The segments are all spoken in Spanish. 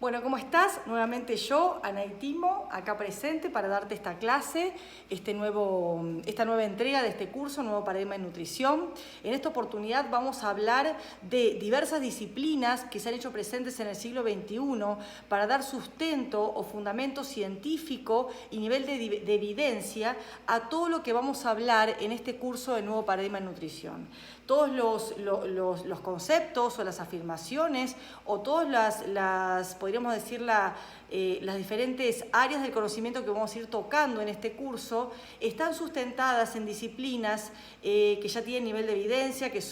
Bueno, ¿cómo estás? Nuevamente yo, Anaí Timo, acá presente para darte esta clase, esta nueva entrega de este curso, Nuevo Paradigma en Nutrición. En esta oportunidad vamos a hablar de diversas disciplinas que se han hecho presentes en el siglo XXI para dar sustento o fundamento científico y nivel de evidencia a todo lo que vamos a hablar en este curso de Nuevo Paradigma en Nutrición. Todos los conceptos o las afirmaciones o todas podríamos decir, las diferentes áreas del conocimiento que vamos a ir tocando en este curso están sustentadas en disciplinas que ya tienen nivel de evidencia, que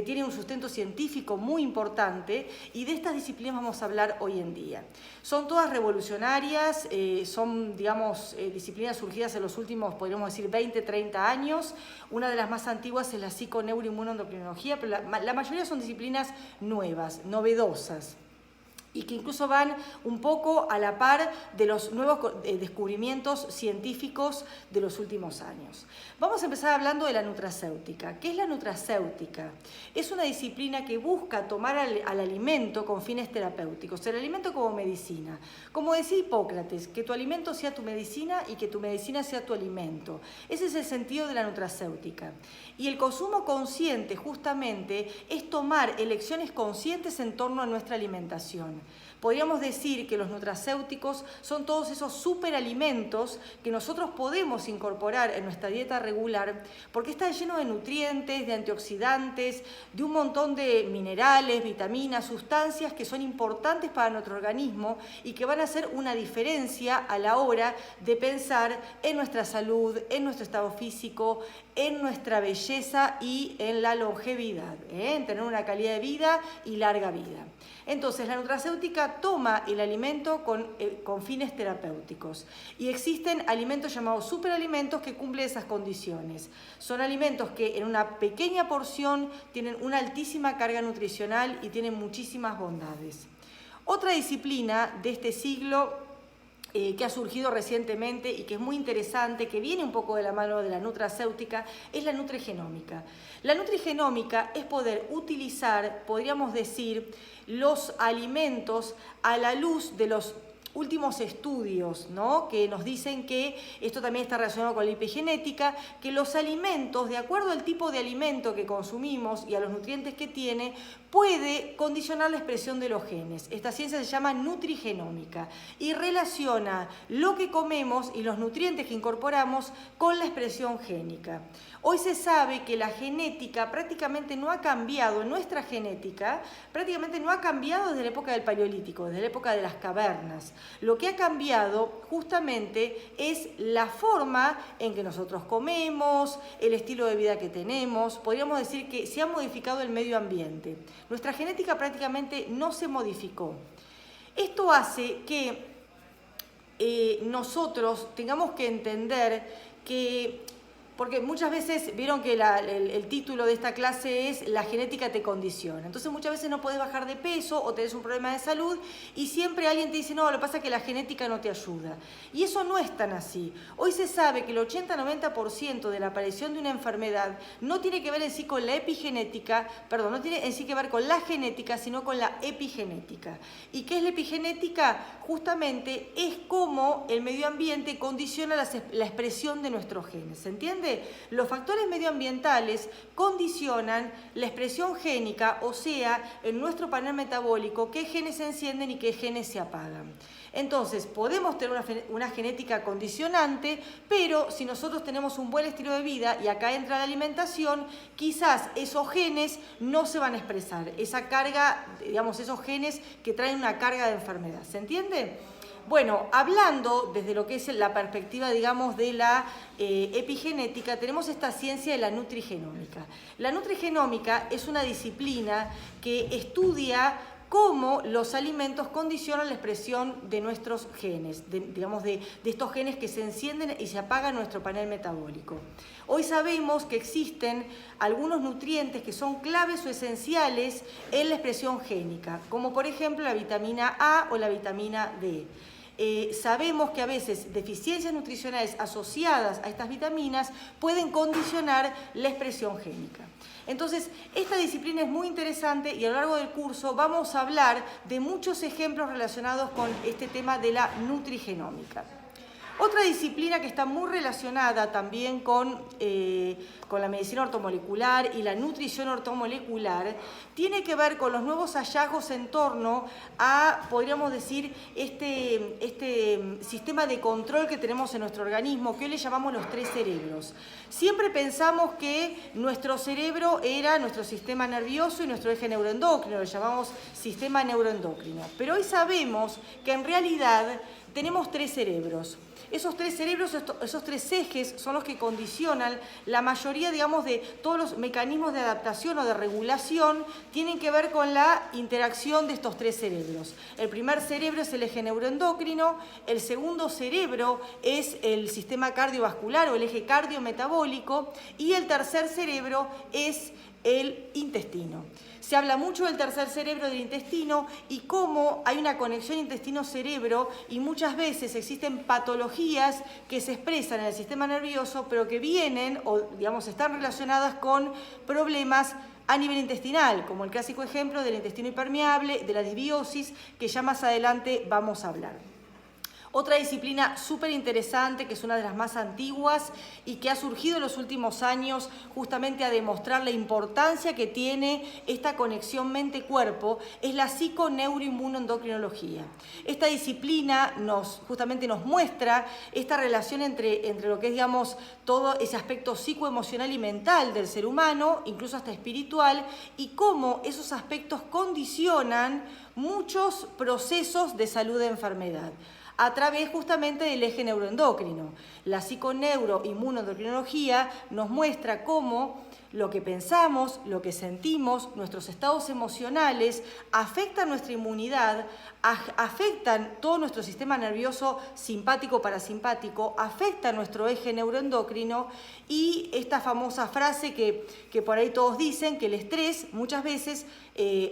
tienen un sustento científico muy importante, y de estas disciplinas vamos a hablar hoy en día. Son todas revolucionarias, son, digamos, disciplinas surgidas en los últimos, podríamos decir, 20, 30 años. Una de las más antiguas es la psiconeuroinmunoendocrinología, pero la mayoría son disciplinas nuevas, novedosas, y que incluso van un poco a la par de los nuevos descubrimientos científicos de los últimos años. Vamos a empezar hablando de la nutracéutica. ¿Qué es la nutracéutica? Es una disciplina que busca tomar al alimento con fines terapéuticos, el alimento como medicina. Como decía Hipócrates, que tu alimento sea tu medicina y que tu medicina sea tu alimento. Ese es el sentido de la nutracéutica. Y el consumo consciente, justamente, es tomar elecciones conscientes en torno a nuestra alimentación. Podríamos decir que los nutracéuticos son todos esos superalimentos que nosotros podemos incorporar en nuestra dieta regular porque están llenos de nutrientes, de antioxidantes, de un montón de minerales, vitaminas, sustancias que son importantes para nuestro organismo y que van a hacer una diferencia a la hora de pensar en nuestra salud, en nuestro estado físico, en nuestra belleza y en la longevidad, en tener una calidad de vida y larga vida. Entonces, la nutracéutica toma el alimento con fines terapéuticos y existen alimentos llamados superalimentos que cumplen esas condiciones. Son alimentos que en una pequeña porción tienen una altísima carga nutricional y tienen muchísimas bondades. Otra disciplina de este siglo que ha surgido recientemente y que es muy interesante, que viene un poco de la mano de la nutracéutica, es la nutrigenómica. La nutrigenómica es poder utilizar, podríamos decir, los alimentos a la luz de los últimos estudios, ¿no?, que nos dicen que esto también está relacionado con la epigenética, que los alimentos, de acuerdo al tipo de alimento que consumimos y a los nutrientes que tiene, puede condicionar la expresión de los genes. Esta ciencia se llama nutrigenómica y relaciona lo que comemos y los nutrientes que incorporamos con la expresión génica. Hoy se sabe que la genética prácticamente no ha cambiado, nuestra genética prácticamente no ha cambiado desde la época del Paleolítico, desde la época de las cavernas. Lo que ha cambiado justamente es la forma en que nosotros comemos, el estilo de vida que tenemos. Podríamos decir que se ha modificado el medio ambiente. Nuestra genética prácticamente no se modificó. Esto hace que nosotros tengamos que entender que, porque muchas veces vieron que el título de esta clase es "La genética te condiciona". Entonces muchas veces no podés bajar de peso o tenés un problema de salud y siempre alguien te dice, no, lo que pasa es que la genética no te ayuda. Y eso no es tan así. Hoy se sabe que el 80-90% de la aparición de una enfermedad no tiene que ver en sí con la epigenética, perdón, no tiene en sí que ver con la genética, sino con la epigenética. ¿Y qué es la epigenética? Justamente es cómo el medio ambiente condiciona la expresión de nuestros genes. ¿Se entiende? Los factores medioambientales condicionan la expresión génica, o sea, en nuestro panel metabólico, qué genes se encienden y qué genes se apagan. Entonces, podemos tener una genética condicionante, pero si nosotros tenemos un buen estilo de vida, y acá entra la alimentación, quizás esos genes no se van a expresar. Esa carga, digamos, esos genes que traen una carga de enfermedad. ¿Se entiende? Bueno, hablando desde lo que es la perspectiva, digamos, de la epigenética, tenemos esta ciencia de la nutrigenómica. La nutrigenómica es una disciplina que estudia cómo los alimentos condicionan la expresión de nuestros genes, de estos genes que se encienden y se apagan en nuestro panel metabólico. Hoy sabemos que existen algunos nutrientes que son claves o esenciales en la expresión génica, como por ejemplo la vitamina A o la vitamina D. sabemos que a veces deficiencias nutricionales asociadas a estas vitaminas pueden condicionar la expresión génica. Entonces, esta disciplina es muy interesante y a lo largo del curso vamos a hablar de muchos ejemplos relacionados con este tema de la nutrigenómica. Otra disciplina que está muy relacionada también con la medicina ortomolecular y la nutrición ortomolecular tiene que ver con los nuevos hallazgos en torno a, podríamos decir, este sistema de control que tenemos en nuestro organismo, que hoy le llamamos los 3 cerebros. Siempre pensamos que nuestro cerebro era nuestro sistema nervioso y nuestro eje neuroendocrino, lo llamamos sistema neuroendocrino. Pero hoy sabemos que en realidad tenemos 3 cerebros. Esos 3 cerebros, esos 3 ejes son los que condicionan la mayoría, digamos, de todos los mecanismos de adaptación o de regulación, tienen que ver con la interacción de estos 3 cerebros. El primer cerebro es el eje neuroendocrino, el segundo cerebro es el sistema cardiovascular o el eje cardiometabólico y el tercer cerebro es el intestino. Se habla mucho del tercer cerebro, del intestino, y cómo hay una conexión intestino-cerebro y muchas veces existen patologías que se expresan en el sistema nervioso, pero que vienen o, digamos, están relacionadas con problemas a nivel intestinal, como el clásico ejemplo del intestino impermeable, de la disbiosis, que ya más adelante vamos a hablar. Otra disciplina súper interesante, que es una de las más antiguas y que ha surgido en los últimos años justamente a demostrar la importancia que tiene esta conexión mente-cuerpo, es la psiconeuroinmunoendocrinología. Esta disciplina justamente nos muestra esta relación entre lo que es, digamos, todo ese aspecto psicoemocional y mental del ser humano, incluso hasta espiritual, y cómo esos aspectos condicionan muchos procesos de salud de enfermedad a través justamente del eje neuroendocrino. La psiconeuroinmunoendocrinología nos muestra cómo lo que pensamos, lo que sentimos, nuestros estados emocionales afectan nuestra inmunidad, afectan todo nuestro sistema nervioso simpático-parasimpático, afectan nuestro eje neuroendocrino y esta famosa frase que por ahí todos dicen, que el estrés muchas veces,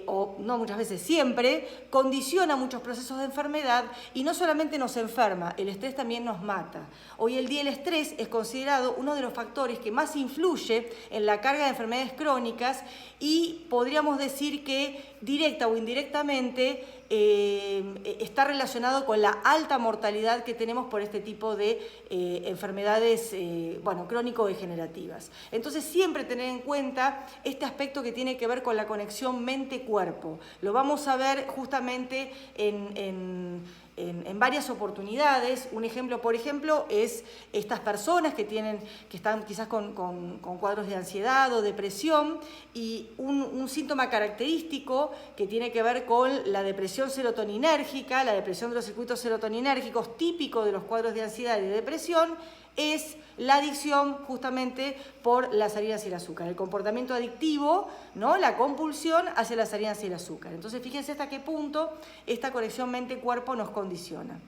o no muchas veces, siempre, condiciona muchos procesos de enfermedad y no solamente nos enferma, el estrés también nos mata. Hoy en día el estrés es considerado uno de los factores que más influye en la carga de enfermedades crónicas y podríamos decir que directa o indirectamente está relacionado con la alta mortalidad que tenemos por este tipo de enfermedades crónico-degenerativas. Entonces siempre tener en cuenta este aspecto que tiene que ver con la conexión mente-cuerpo. Lo vamos a ver justamente en varias oportunidades. Un ejemplo, por ejemplo, es estas personas que están quizás con cuadros de ansiedad o depresión y un síntoma característico que tiene que ver con la depresión serotoninérgica, la depresión de los circuitos serotoninérgicos típico de los cuadros de ansiedad y de depresión, es la adicción justamente por las harinas y el azúcar, el comportamiento adictivo, ¿no? La compulsión hacia las harinas y el azúcar. Entonces fíjense hasta qué punto esta conexión mente-cuerpo nos condiciona.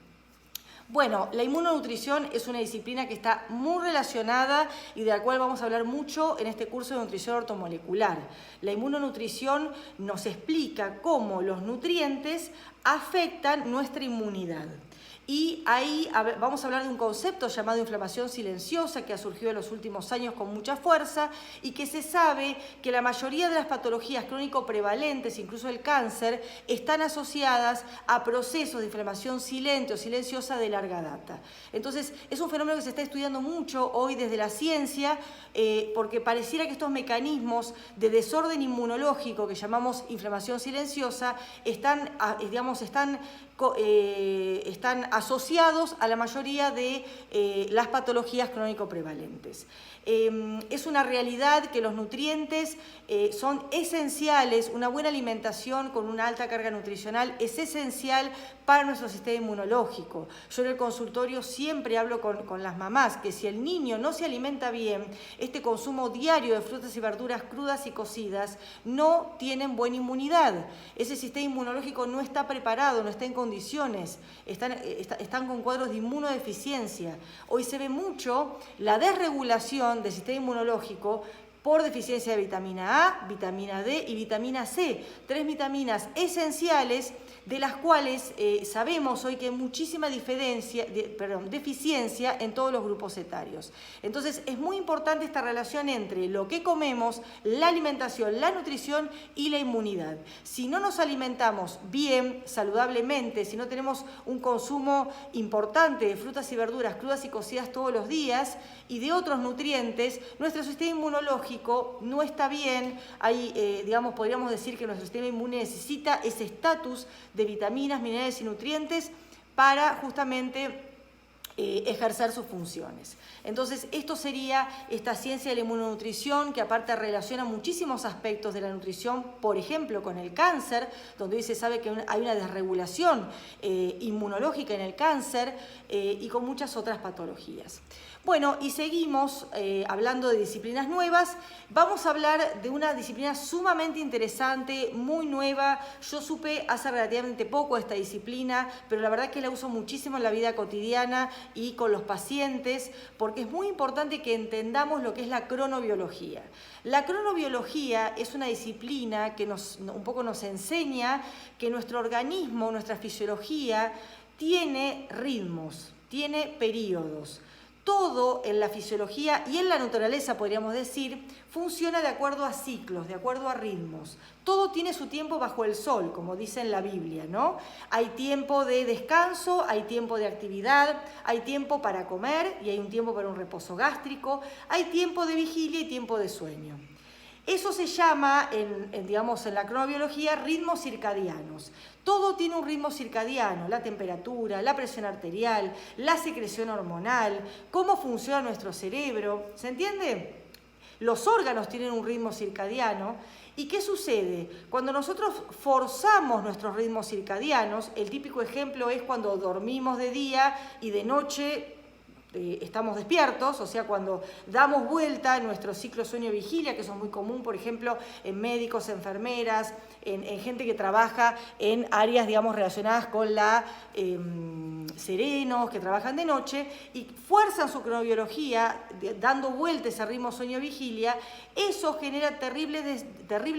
Bueno, la inmunonutrición es una disciplina que está muy relacionada y de la cual vamos a hablar mucho en este curso de nutrición ortomolecular. La inmunonutrición nos explica cómo los nutrientes afectan nuestra inmunidad. Y ahí vamos a hablar de un concepto llamado inflamación silenciosa que ha surgido en los últimos años con mucha fuerza y que se sabe que la mayoría de las patologías crónico prevalentes, incluso el cáncer, están asociadas a procesos de inflamación silente o silenciosa de larga data. Entonces, es un fenómeno que se está estudiando mucho hoy desde la ciencia porque pareciera que estos mecanismos de desorden inmunológico que llamamos inflamación silenciosa están asociados a la mayoría de las patologías crónico prevalentes. Es una realidad que los nutrientes son esenciales, una buena alimentación con una alta carga nutricional es esencial para nuestro sistema inmunológico. Yo en el consultorio siempre hablo con las mamás que si el niño no se alimenta bien, este consumo diario de frutas y verduras crudas y cocidas no tienen buena inmunidad. Ese sistema inmunológico no está preparado, no está en condiciones, están con cuadros de inmunodeficiencia. Hoy se ve mucho la desregulación del sistema inmunológico por deficiencia de vitamina A, vitamina D y vitamina C. 3 vitaminas esenciales de las cuales sabemos hoy que hay muchísima deficiencia en todos los grupos etarios. Entonces es muy importante esta relación entre lo que comemos, la alimentación, la nutrición y la inmunidad. Si no nos alimentamos bien, saludablemente, si no tenemos un consumo importante de frutas y verduras crudas y cocidas todos los días y de otros nutrientes, nuestro sistema inmunológico no está bien. Podríamos decir que nuestro sistema inmune necesita ese estatus de vitaminas, minerales y nutrientes para justamente ejercer sus funciones. Entonces, esto sería esta ciencia de la inmunonutrición, que aparte relaciona muchísimos aspectos de la nutrición, por ejemplo, con el cáncer, donde hoy se sabe que hay una desregulación inmunológica en el cáncer y con muchas otras patologías. Bueno, y seguimos hablando de disciplinas nuevas. Vamos a hablar de una disciplina sumamente interesante, muy nueva. Yo supe hace relativamente poco esta disciplina, pero la verdad que la uso muchísimo en la vida cotidiana y con los pacientes, porque es muy importante que entendamos lo que es la cronobiología. La cronobiología es una disciplina que un poco nos enseña que nuestro organismo, nuestra fisiología, tiene ritmos, tiene periodos. Todo en la fisiología y en la naturaleza, podríamos decir, funciona de acuerdo a ciclos, de acuerdo a ritmos. Todo tiene su tiempo bajo el sol, como dice en la Biblia, ¿no? Hay tiempo de descanso, hay tiempo de actividad, hay tiempo para comer y hay un tiempo para un reposo gástrico, hay tiempo de vigilia y tiempo de sueño. Eso se llama, en la cronobiología, ritmos circadianos. Todo tiene un ritmo circadiano, la temperatura, la presión arterial, la secreción hormonal, cómo funciona nuestro cerebro, ¿se entiende? Los órganos tienen un ritmo circadiano. ¿Y qué sucede? Cuando nosotros forzamos nuestros ritmos circadianos, el típico ejemplo es cuando dormimos de día y de noche estamos despiertos, o sea, cuando damos vuelta en nuestro ciclo sueño-vigilia, que eso es muy común, por ejemplo, en médicos, enfermeras, en gente que trabaja en áreas, relacionadas con serenos, que trabajan de noche, y fuerzan su cronobiología, dando vuelta ese ritmo sueño-vigilia, eso genera terribles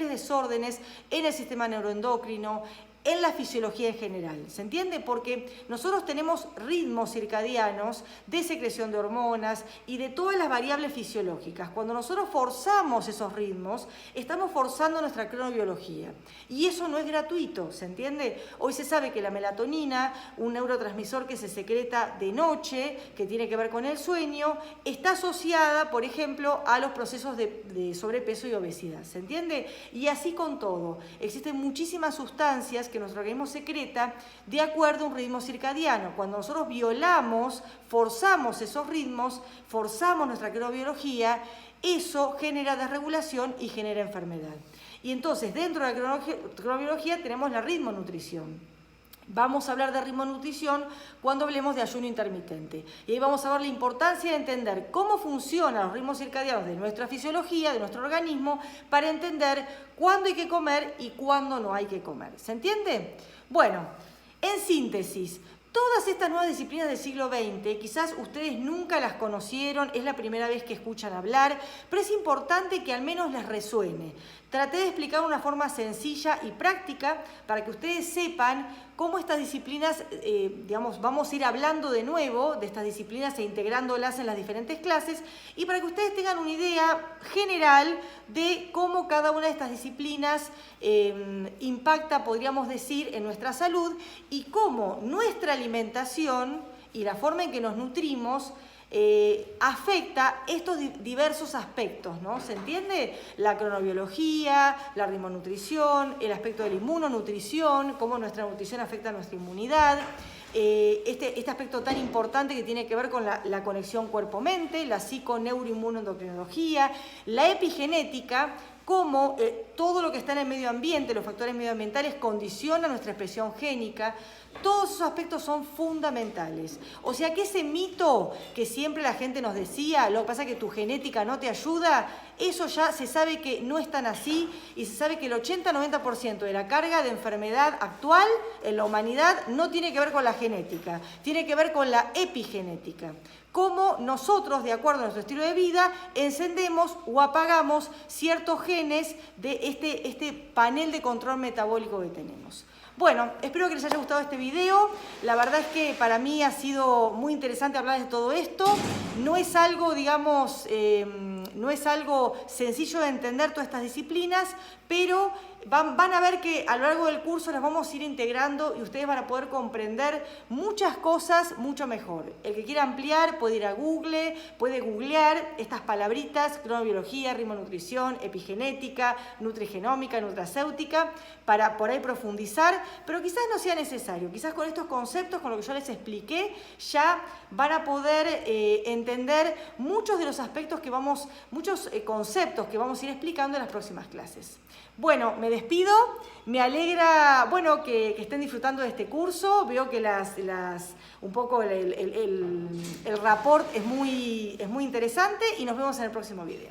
desórdenes en el sistema neuroendocrino, en la fisiología en general, ¿se entiende? Porque nosotros tenemos ritmos circadianos de secreción de hormonas y de todas las variables fisiológicas. Cuando nosotros forzamos esos ritmos, estamos forzando nuestra cronobiología. Y eso no es gratuito, ¿se entiende? Hoy se sabe que la melatonina, un neurotransmisor que se secreta de noche, que tiene que ver con el sueño, está asociada, por ejemplo, a los procesos de sobrepeso y obesidad, ¿se entiende? Y así con todo. Existen muchísimas sustancias que nuestro organismo secreta de acuerdo a un ritmo circadiano. Cuando nosotros violamos, forzamos esos ritmos, forzamos nuestra cronobiología, eso genera desregulación y genera enfermedad. Y entonces, dentro de la cronobiología tenemos la ritmonutrición. Vamos a hablar de ritmonutrición cuando hablemos de ayuno intermitente. Y ahí vamos a ver la importancia de entender cómo funcionan los ritmos circadianos de nuestra fisiología, de nuestro organismo, para entender cuándo hay que comer y cuándo no hay que comer. ¿Se entiende? Bueno, en síntesis, todas estas nuevas disciplinas del siglo XX, quizás ustedes nunca las conocieron, es la primera vez que escuchan hablar, pero es importante que al menos les resuene. Traté de explicar de una forma sencilla y práctica para que ustedes sepan cómo estas disciplinas, vamos a ir hablando de nuevo de estas disciplinas e integrándolas en las diferentes clases y para que ustedes tengan una idea general de cómo cada una de estas disciplinas impacta, podríamos decir, en nuestra salud y cómo nuestra alimentación y la forma en que nos nutrimos afecta estos diversos aspectos, ¿no? ¿Se entiende? La cronobiología, la ritmonutrición, el aspecto de la inmunonutrición, cómo nuestra nutrición afecta a nuestra inmunidad, este aspecto tan importante que tiene que ver con la conexión cuerpo-mente, la psico-neuroinmunoendocrinología, la epigenética, cómo todo lo que está en el medio ambiente, los factores medioambientales, condiciona nuestra expresión génica. Todos esos aspectos son fundamentales. O sea que ese mito que siempre la gente nos decía, lo que pasa es que tu genética no te ayuda, eso ya se sabe que no es tan así y se sabe que el 80-90% de la carga de enfermedad actual en la humanidad no tiene que ver con la genética, tiene que ver con la epigenética. cómo nosotros, de acuerdo a nuestro estilo de vida, encendemos o apagamos ciertos genes de este panel de control metabólico que tenemos. Bueno, espero que les haya gustado este video. La verdad es que para mí ha sido muy interesante hablar de todo esto. No es algo, digamos, no es algo sencillo de entender todas estas disciplinas, pero van a ver que a lo largo del curso las vamos a ir integrando y ustedes van a poder comprender muchas cosas mucho mejor. El que quiera ampliar puede ir a Google, puede googlear estas palabritas: cronobiología, ritmonutrición, epigenética, nutrigenómica, nutracéutica, para por ahí profundizar, pero quizás no sea necesario. Quizás con estos conceptos, con lo que yo les expliqué, ya van a poder entender muchos de los aspectos que muchos conceptos que vamos a ir explicando en las próximas clases. Bueno, me despido, me alegra, bueno, que estén disfrutando de este curso. Veo que un poco el rapport es muy interesante y nos vemos en el próximo video.